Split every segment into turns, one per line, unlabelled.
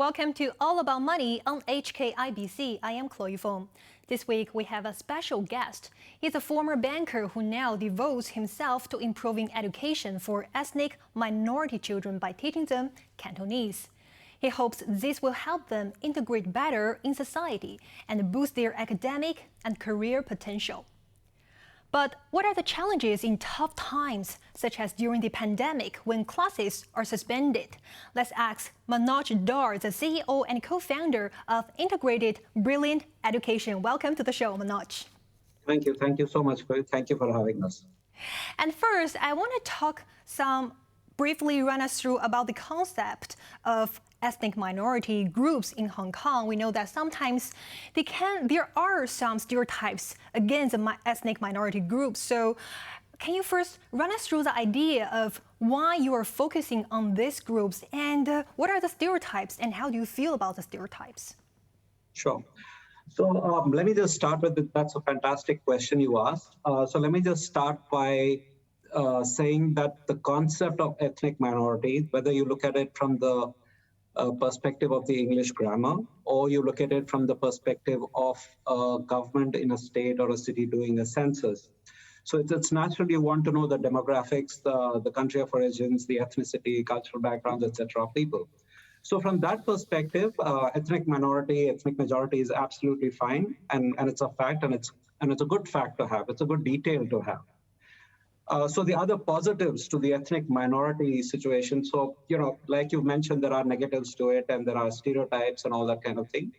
Welcome to All About Money on HKIBC. I am Chloe Fong. This week we have a special guest. He's a former banker who now devotes himself to improving education for ethnic minority children by teaching them Cantonese. He hopes this will help them integrate better in society and boost their academic and career potential. But what are the challenges in tough times, such as during the pandemic when classes are suspended? Let's ask Manoj Dhar, the CEO and co-founder of Integrated Brilliant Education. Welcome to the show, Manoj.
Thank you. Thank you so much. Thank you for having us.
And first, I want to briefly run us through about the concept of ethnic minority groups in Hong Kong. We know that sometimes there are some stereotypes against the ethnic minority groups. So can you first run us through the idea of why you are focusing on these groups and what are the stereotypes and how do you feel about the stereotypes?
Sure. So let me just start with that's a fantastic question you asked. So let me just start by saying that the concept of ethnic minorities, whether you look at it from the perspective of the English grammar, or you look at it from the perspective of government in a state or a city doing a census. So it's natural you want to know the demographics, the country of origins, the ethnicity, cultural backgrounds, etc. of people. So from that perspective, ethnic majority is absolutely fine, and it's a fact, and it's a good fact to have. It's a good detail to have. So the other positives to the ethnic minority situation, so, like you mentioned, there are negatives to it and there are stereotypes and all that kind of thing.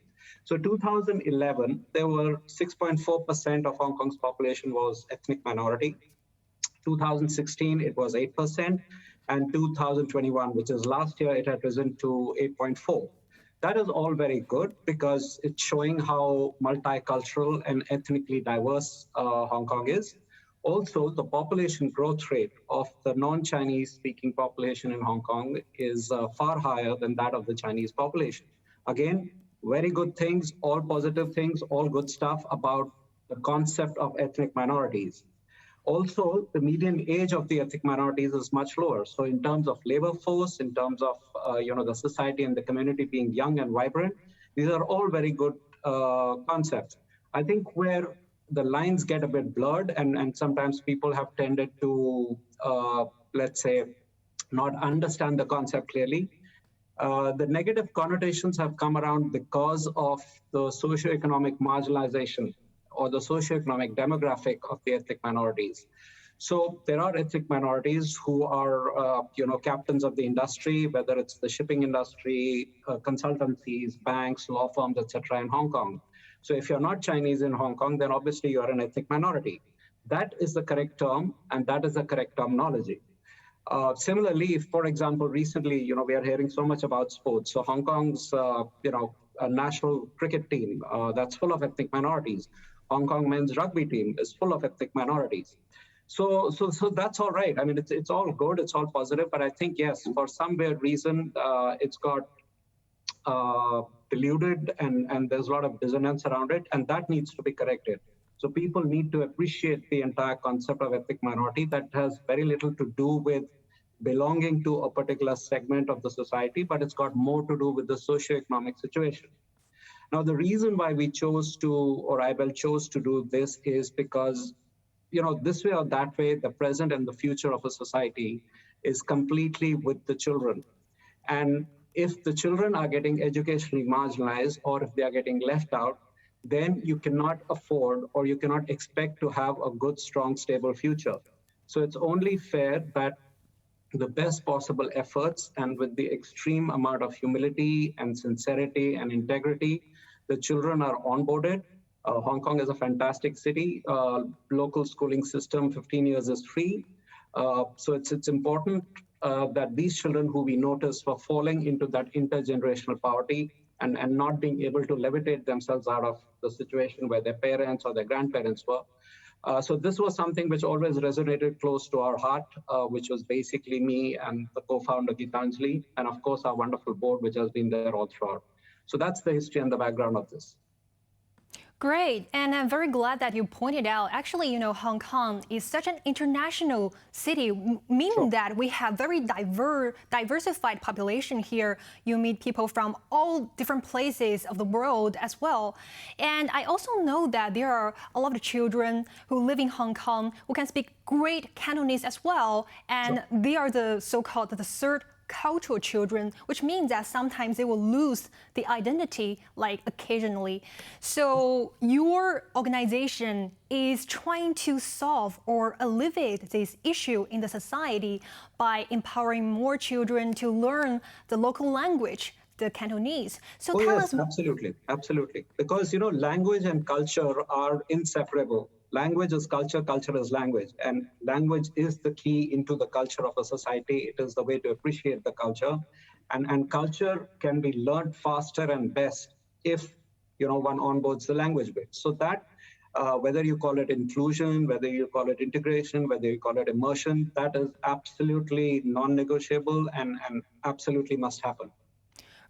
So 2011, there were 6.4% of Hong Kong's population was ethnic minority. 2016, it was 8%. And 2021, which is last year, it had risen to 8.4. That is all very good because it's showing how multicultural and ethnically diverse Hong Kong is. Also, the population growth rate of the non-Chinese speaking population in Hong Kong is far higher than that of the Chinese population. Again, very good things, all positive things, all good stuff about the concept of ethnic minorities. Also, the median age of the ethnic minorities is much lower. So in terms of labor force, in terms of the society and the community being young and vibrant, these are all very good concepts. I think where the lines get a bit blurred and sometimes people have tended to, let's say, not understand the concept clearly. The negative connotations have come around because of the socioeconomic marginalization or the socioeconomic demographic of the ethnic minorities. So there are ethnic minorities who are, captains of the industry, whether it's the shipping industry, consultancies, banks, law firms, etc. in Hong Kong. So if you're not Chinese in Hong Kong, then obviously you're an ethnic minority. That is the correct term, and that is the correct terminology. Similarly, if, for example, recently, we are hearing so much about sports. So Hong Kong's, a national cricket team that's full of ethnic minorities. Hong Kong men's rugby team is full of ethnic minorities. So that's all right. I mean, it's all good, it's all positive, but I think, yes, for some weird reason, it's got diluted and there's a lot of dissonance around it, and that needs to be corrected. So people need to appreciate the entire concept of ethnic minority that has very little to do with belonging to a particular segment of the society, but it's got more to do with the socioeconomic situation. Now, the reason why we chose to, or IBEL chose to do this is because, this way or that way, the present and the future of a society is completely with the children. And if the children are getting educationally marginalized or if they are getting left out, then you cannot afford or you cannot expect to have a good, strong, stable future. So it's only fair that the best possible efforts and with the extreme amount of humility and sincerity and integrity, the children are onboarded. Hong Kong is a fantastic city. Local schooling system, 15 years is free. So it's important that these children who we notice were falling into that intergenerational poverty and not being able to levitate themselves out of the situation where their parents or their grandparents were. So this was something which always resonated close to our heart, which was basically me and the co-founder Gitanjali, and of course our wonderful board, which has been there all throughout. So that's the history and the background of this.
Great, and I'm very glad that you pointed out. Actually, Hong Kong is such an international city, meaning
Sure.
that we have very diversified population here. You meet people from all different places of the world as well. And I also know that there are a lot of children who live in Hong Kong who can speak great Cantonese as well, and
Sure.
they are the so-called the third cultural children, which means that sometimes they will lose the identity, like occasionally. So your organization is trying to solve or alleviate this issue in the society by empowering more children to learn the local language, the Cantonese. So
Oh,
tell
yes,
us.
absolutely. Absolutely. Because, language and culture are inseparable. Language is culture, culture is language. And language is the key into the culture of a society. It is the way to appreciate the culture. And culture can be learned faster and best if, one onboards the language bit. So that, whether you call it inclusion, whether you call it integration, whether you call it immersion, that is absolutely non-negotiable and absolutely must happen.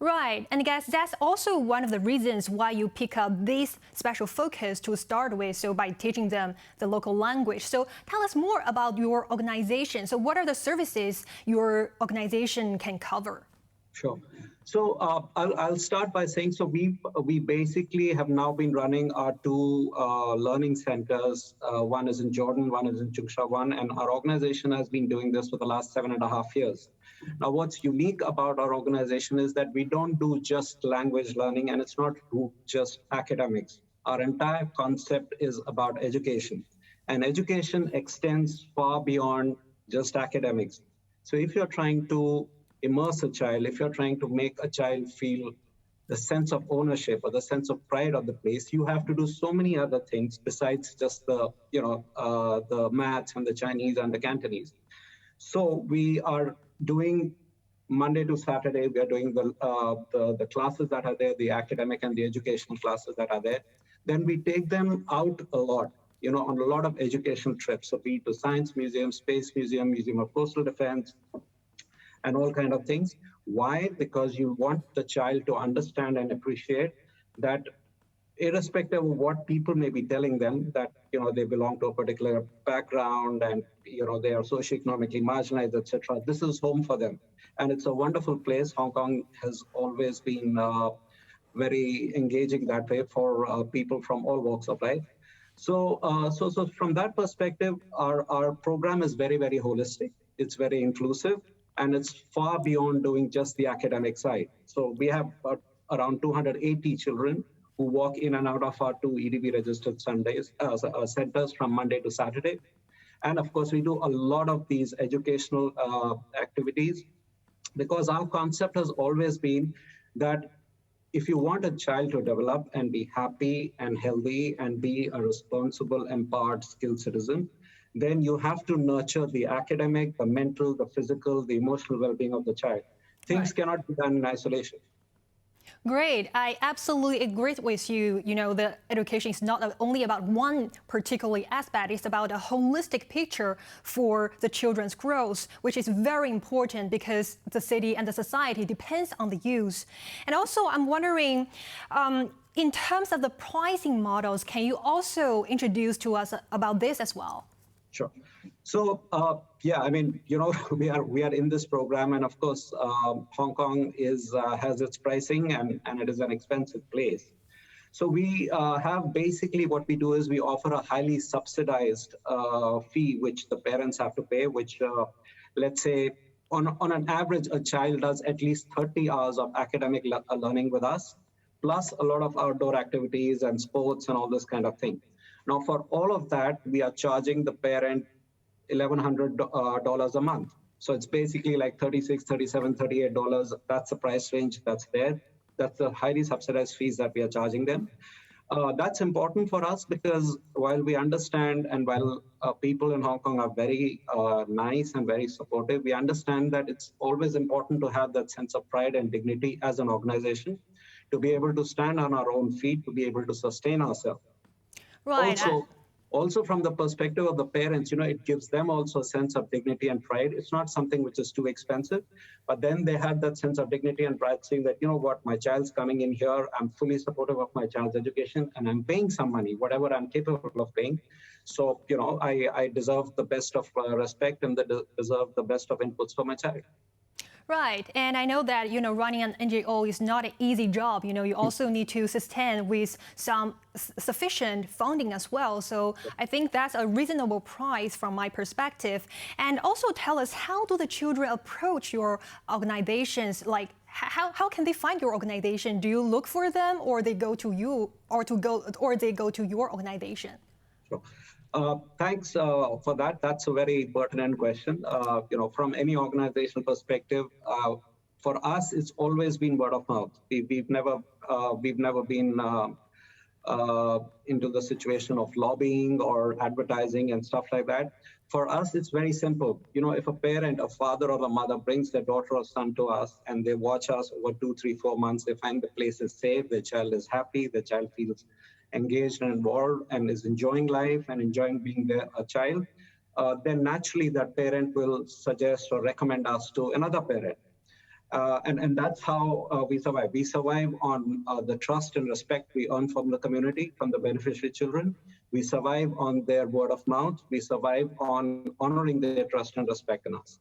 Right, and I guess that's also one of the reasons why you pick up this special focus to start with, so by teaching them the local language. So tell us more about your organization. So what are the services your organization can cover?
Sure. So I'll start by saying, so we basically have now been running our two learning centers. One is in Jordan, one is in Chungsha One, and our organization has been doing this for the last 7.5 years. Now, what's unique about our organization is that we don't do just language learning, and it's not just academics. Our entire concept is about education, and education extends far beyond just academics. So if you're trying to immerse a child, if you're trying to make a child feel the sense of ownership or the sense of pride of the place, you have to do so many other things besides just the maths and the Chinese and the Cantonese. So we are doing Monday to Saturday. We are doing the classes that are there, the academic and the educational classes that are there. Then we take them out a lot, on a lot of education trips. So be it to Science Museum, Space Museum, Museum of Coastal Defense, and all kind of things. Why? Because you want the child to understand and appreciate that irrespective of what people may be telling them, that they belong to a particular background and they are socioeconomically marginalized, etc. This is home for them, and it's a wonderful place. Hong Kong has always been very engaging that way for people from all walks of life. So from that perspective, our program is very, very holistic. It's very inclusive, and it's far beyond doing just the academic side. So we have around 280 children who walk in and out of our two EDB registered centers from Monday to Saturday. And of course, we do a lot of these educational activities, because our concept has always been that if you want a child to develop and be happy and healthy and be a responsible, empowered, skilled citizen, then you have to nurture the academic, the mental, the physical, the emotional well-being of the child. Things
Right.
cannot be done in isolation.
Great. I absolutely agree with you. The education is not only about one particular aspect, it's about a holistic picture for the children's growth, which is very important because the city and the society depends on the youth. And also, I'm wondering, in terms of the pricing models, can you also introduce to us about this as well?
Sure. So yeah, I mean, we are in this program, and of course, Hong Kong has its pricing, and it is an expensive place. So we have basically what we do is we offer a highly subsidized fee, which the parents have to pay. Which let's say on an average, a child does at least 30 hours of academic learning with us, plus a lot of outdoor activities and sports and all this kind of thing. Now, for all of that, we are charging the parent $1,100 a month. So it's basically like $36, $37, $38. That's the price range that's there. That's the highly subsidized fees that we are charging them. That's important for us because while we understand and while people in Hong Kong are very nice and very supportive, we understand that it's always important to have that sense of pride and dignity as an organization, to be able to stand on our own feet, to be able to sustain ourselves.
Right.
Also, Also, from the perspective of the parents, it gives them also a sense of dignity and pride. It's not something which is too expensive, but then they have that sense of dignity and pride, saying that, what, my child's coming in here, I'm fully supportive of my child's education, and I'm paying some money, whatever I'm capable of paying. So, I deserve the best of respect and deserve the best of inputs for my child.
Right, and I know that running an NGO is not an easy job. You also need to sustain with some sufficient funding as well. So I think that's a reasonable price from my perspective. And also tell us, how do the children approach your organizations? Like, how can they find your organization? Do you look for them, or they go to you, or they go to your organization?
Sure. Thanks for that. That's a very pertinent question. From any organizational perspective, for us, it's always been word of mouth. We've never been into the situation of lobbying or advertising and stuff like that. For us, it's very simple. If a parent, a father or a mother brings their daughter or son to us and they watch us over 2, 3, 4 months, they find the place is safe, the child is happy, the child feels engaged and involved and is enjoying life and enjoying being a child, then naturally that parent will suggest or recommend us to another parent. And that's how we survive. We survive on the trust and respect we earn from the community, from the beneficiary children. We survive on their word of mouth. We survive on honoring their trust and respect in us.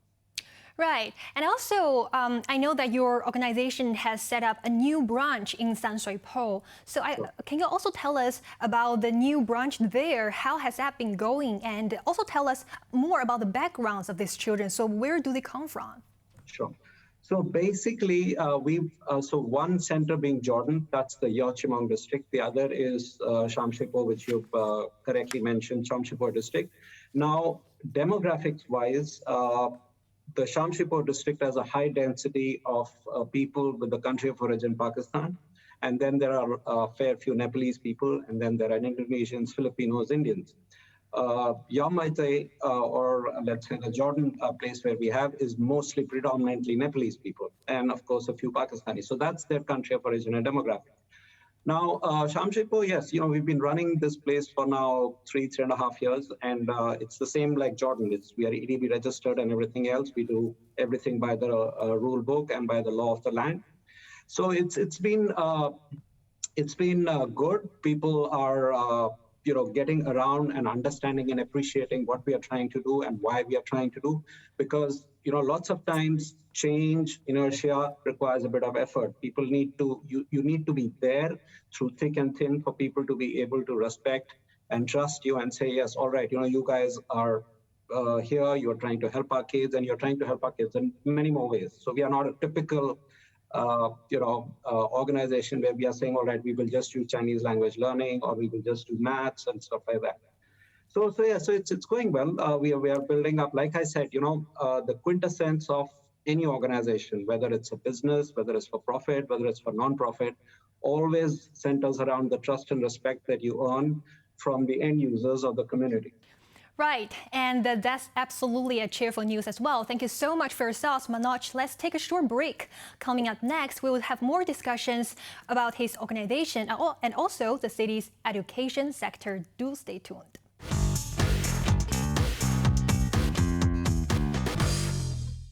Right. And also, I know that your organization has set up a new branch in San Shui Po. So can you also tell us about the new branch there? How has that been going? And also tell us more about the backgrounds of these children. So where do they come from?
Sure. So basically, one center being Jordan, that's the Yeochimong district. The other is Shamshipo, which you've correctly mentioned, Shamshipo district. Now, demographics-wise, the Shamshipo district has a high density of people with the country of origin, Pakistan. And then there are a fair few Nepalese people, and then there are Indonesians, Filipinos, Indians. Yamaite, or let's say the Jordan place where we have, is mostly predominantly Nepalese people, and of course a few Pakistanis. So that's their country of origin and demographic. Now, Shamshipo, yes, we've been running this place for now 3.5 years, and it's the same like Jordan. We are EDB registered and everything else. We do everything by the rule book and by the law of the land. So it's been good. People are getting around and understanding and appreciating what we are trying to do and why we are trying to do, because lots of times change, inertia requires a bit of effort. People need to, you need to be there through thick and thin for people to be able to respect and trust you and say, yes, all right, you guys are here, you're trying to help our kids, and you're trying to help our kids in many more ways. So we are not a typical organization where we are saying, all right, we will just do Chinese language learning, or we will just do maths and stuff like that. So it's going well. We are building up, like I said, the quintessence of any organization, whether it's a business, whether it's for profit, whether it's for non-profit, always centers around the trust and respect that you earn from the end users of the community.
Right, and that's absolutely a cheerful news as well. Thank you so much for your thoughts, Manoj. Let's take a short break. Coming up next, we will have more discussions about his organization and also the city's education sector. Do stay tuned.